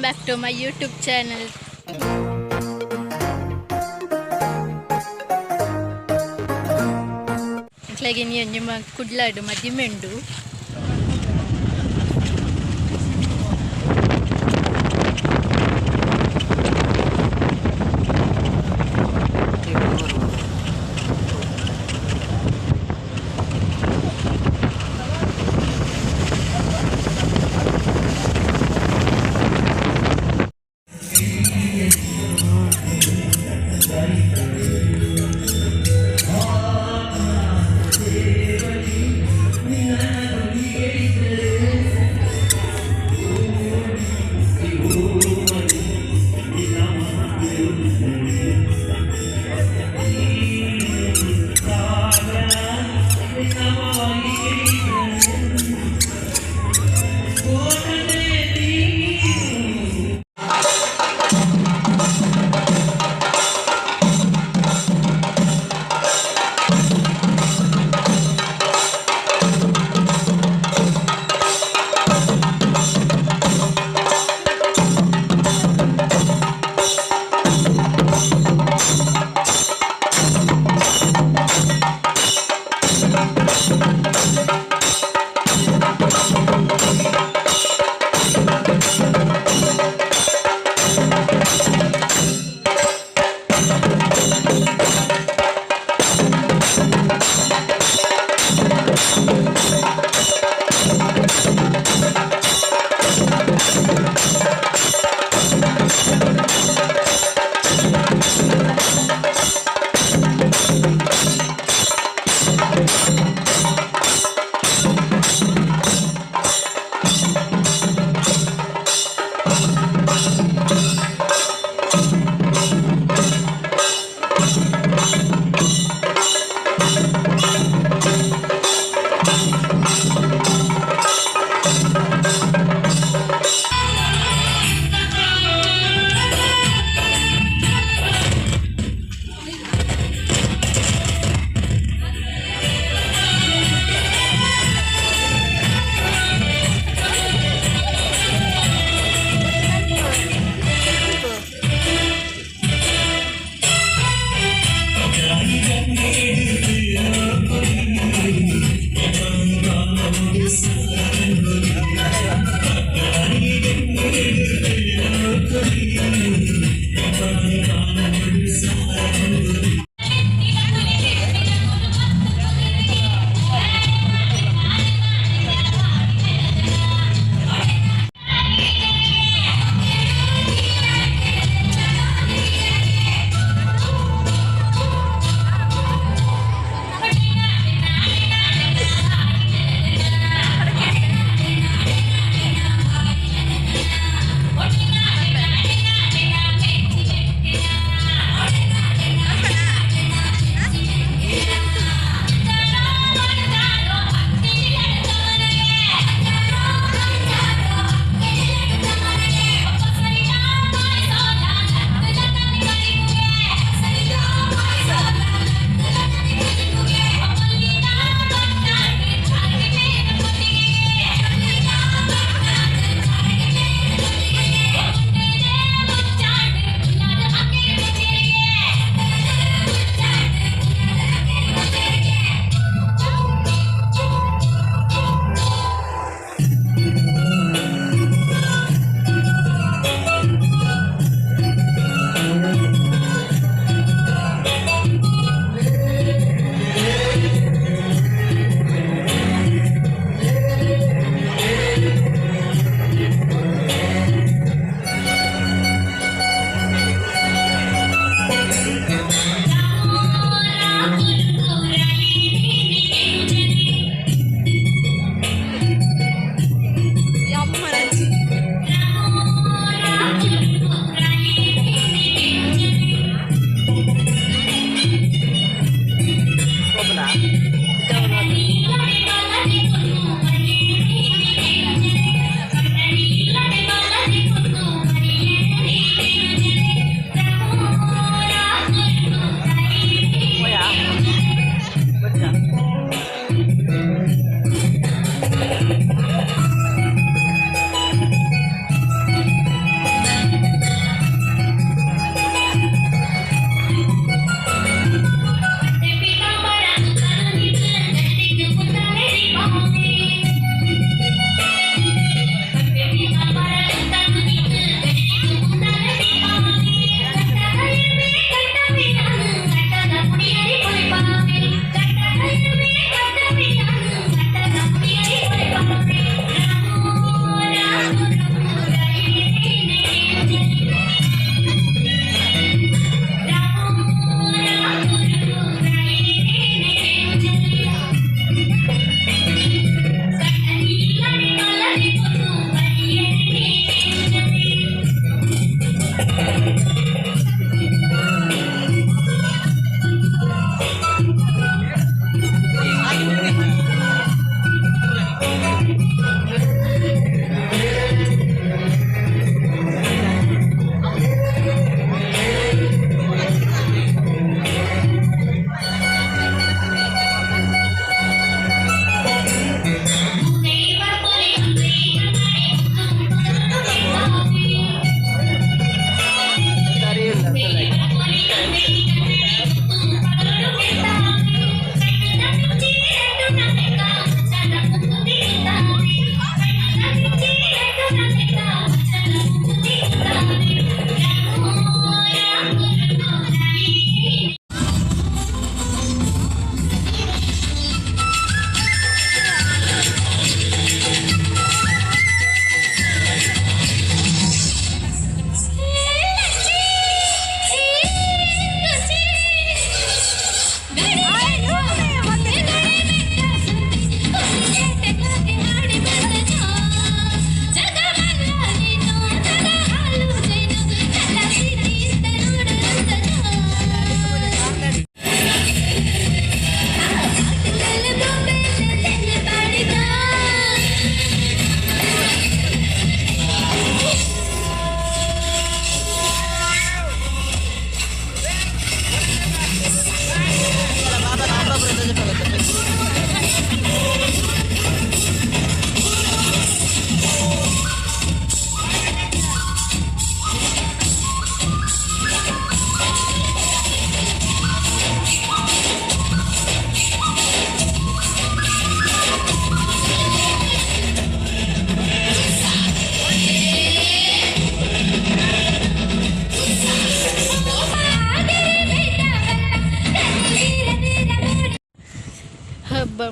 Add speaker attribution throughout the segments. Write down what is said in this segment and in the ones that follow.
Speaker 1: back to my YouTube channel. Lagi ni cuma kudla do mati mendu.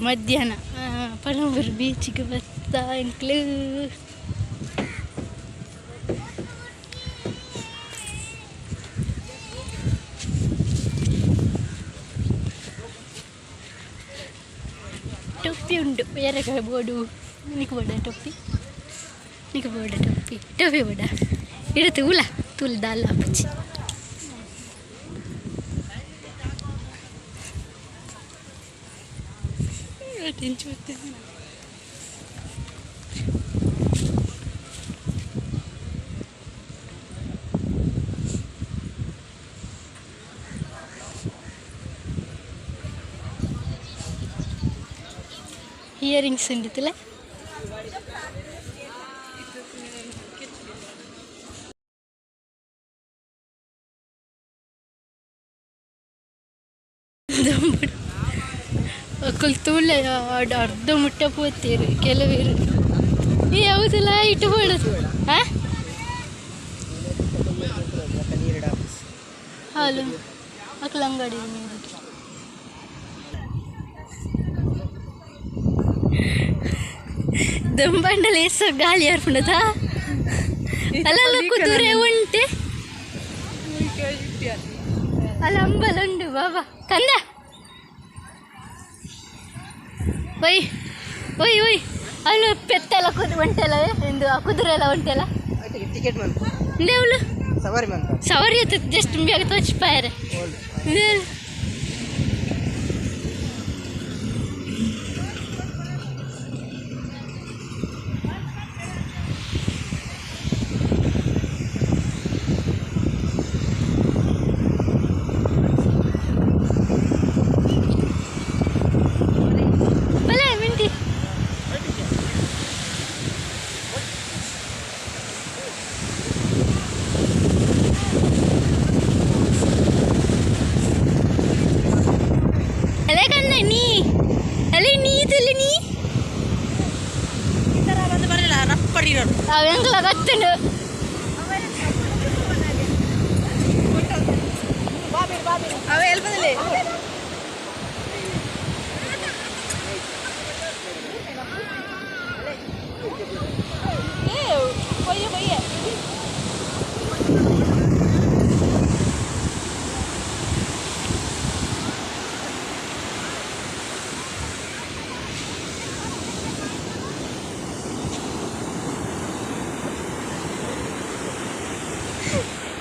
Speaker 1: ಮಧ್ಯಾಹ್ನ ಪಣಂಬೂರು ಬೀಚಿಗೆ ಬರ್ತಾ ಇಂಕ್ಲು ಟೊಪ್ಪಿ ಉಂಟು ಬೇರೆ ಬೋಡು ನಿನಗೆ ಬೋಡ ಟೊಪ್ಪಿ ನಿನಗೆ ಬೋಡ ಟೊಪ್ಪಿ ಟೊಪ್ಪಿ ಬೋಡ ಇಡ ತೂಲ ತೂಲ್ ದಾಲ್ ಪಚ್ಚಿ ಇಯರಿಂಗ್ಸ್ ಉಂಡಿತ್ತಲ್ಲ ತೂಲೆ ಅರ್ಧ ಮುಟ್ಟ ಪೋತೀರಿ ಕೆಲವರು ಯಾವುದೆಲ್ಲ ಇಟ್ಟು ಮಾಡೋದು ಹಾಲು ಮಕ್ಕಳ ಅಂಗಡಿ ದಂಬಂಡಲ ಎಷ್ಟು ಗಾಳಿ ಅರ್ಪಣದ ಅಲ್ಲ ಕುದುರೆ ಉಂಟೆ ಅಲ್ಲ ಅಂಬಲ ಉಂಡು ಬಾಬಾ ಕಂದ ಒಯ್ ಒಯ್ ಒಯ್ ಅಲ್ಲಿ ಪೆತ್ತೆಲ್ಲ ಉಂಟಲ್ಲ ಎಂದು ಆ ಕುದುರೆ ಎಲ್ಲ ಉಂಟಲ್ಲ
Speaker 2: ಟಿಕೆಟ್
Speaker 1: ಲೇವ್ಲು
Speaker 2: ಸವಾರಿ
Speaker 1: ಸವಾರಿ ಜಸ್ಟ್ ಬೇಗ ತೋಚಿಪಾಯರೆ ಅವೆಂಗ್ಲ ಕತ್ತುಂಡು
Speaker 2: ಅವೇ ಎಲ್ಪದಲ್ಲಿ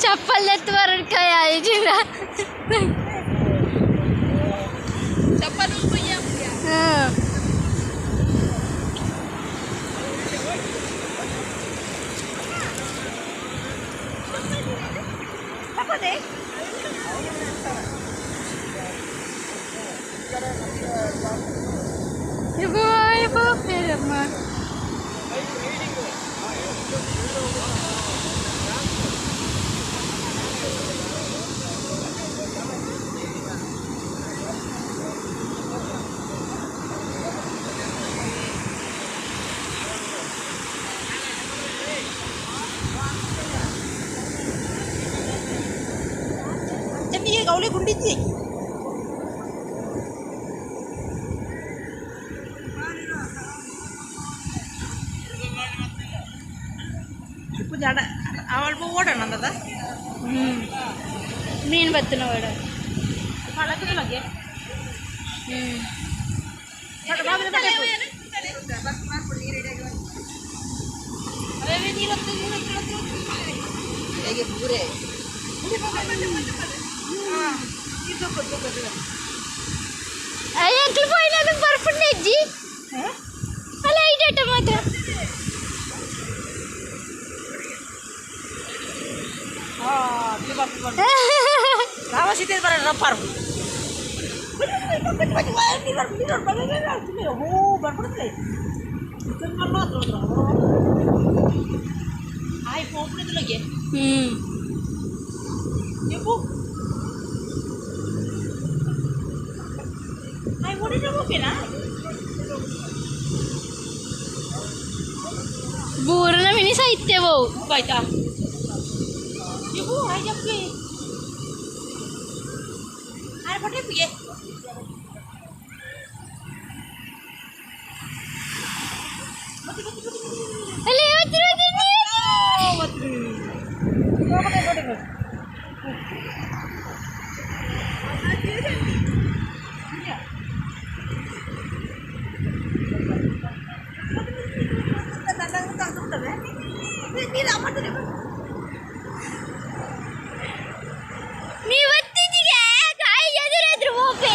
Speaker 1: चप्पल लेते वरण काय आहे जिरा
Speaker 2: चप्पल उसको ये
Speaker 1: हां
Speaker 2: apa deh
Speaker 1: ibu firma
Speaker 2: ये गावले गुंडी थी इप्पु जाड आवल पो ओडण अंददा
Speaker 1: मीन बत्तನ ಓಡ
Speaker 2: ಮಳಕದ ಬಗ್ಗೆ ಬಟ್ ಬಾಗಿಲ ಕಡೆ ಬಸ್ ಮಾಡ್ಬಿಡಿ ರೆಡಿ ಆಗಿ ಅವೇ ನೀರು ಹೇಗೆ ಪೂರೆ
Speaker 1: ಅಯ್ಯ ಅಂಕಲ್ ಪೋಯಿನ ಅದು ಬರ್ಪುಂಡೆ ಅಜ್ಜಿ ಅಲ್ಲ ಐಡಟ ಮಾತ್ರ
Speaker 2: Lawa sitir para rapar. Ay, pobre itu lagi. Ibu. Ay, boleh kamu kena?
Speaker 1: Burna mini saitte wo.
Speaker 2: Baik ah. Ibu, aja pergi. Ada pergi pergi.
Speaker 1: ನೀವು ಒತ್ತಿದ್ದೀಗೆ ಕಾಯಿ ಎದುರೆದ್ರು ಹೋಪೆ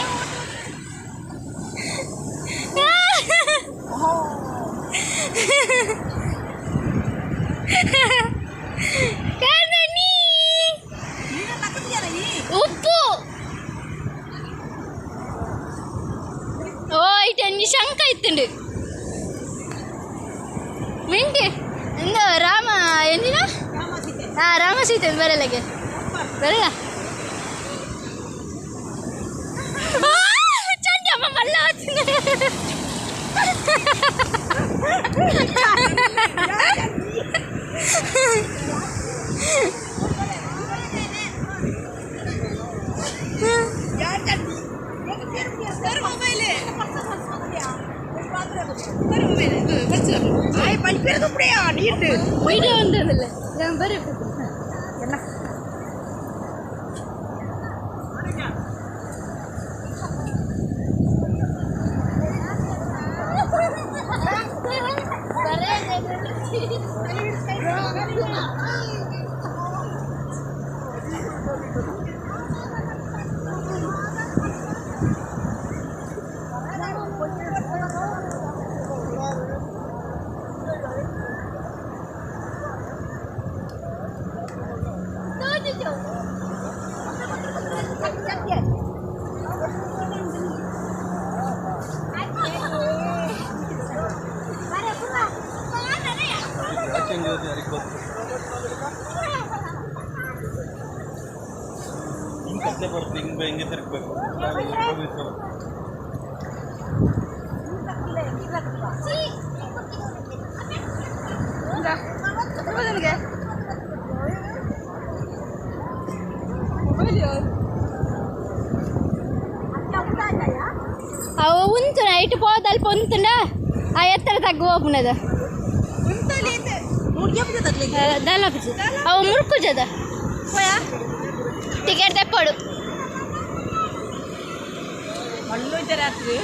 Speaker 1: ಉಪ್ಪು ಓ ಇಟನ್ನಿ ಶಂಕ ಇತ್ತುಂಡು ಮಿಂಟಿ ಎಂದ ರಾಮ ಎಂದಿನ ಹಾಂ ರಾಮ ಸೀತೆ ಬರಲ್ಲಗೆ ಬರಲ್ಲ ಚಂದಮ್ಮ ಮಲ್ಲ வீடியோ வந்ததில்ல என் பேர் என்ன
Speaker 3: ಕತ್ತೆ ಬರ್ತೀನಿ ಹೆಂಗೆ ತಿರ್ಗಬೇಕು
Speaker 1: ಅವ ಉಂಟು ನೈಟ್ ಪೋದಲ್ಪ ಉಂಟುಂಡ ಆ ಎತ್ತರ ತಗ್ಗು ಹೋಗ್ನದ ದಲಪಜಿ ಅವ ಮುರುಕುಜದ ಟಿಕೆಟ್ ತೆಪ್ಪಡು
Speaker 2: ರಾತ್ರಿ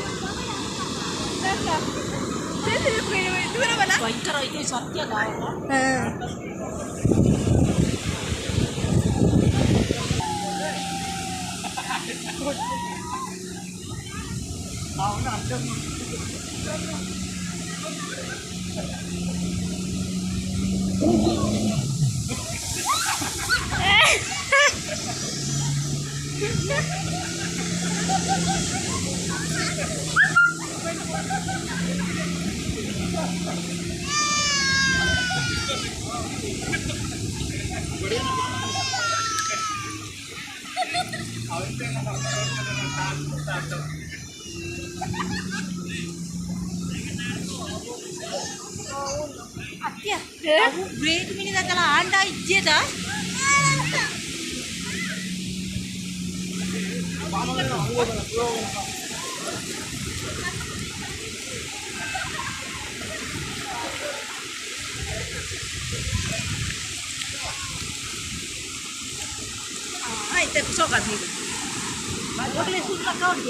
Speaker 2: ಅತ್ಯ ಬ್ರೇಕ್ ಮಿನಿದಾಗಲ್ಲ ಆಂಡ ಇಜ್ಜೇದ ಆಯ್ತು ಸೋಗಾದಿ ಹೋಗಲೇ ಸುತ್ತ ಕೌಂಟ್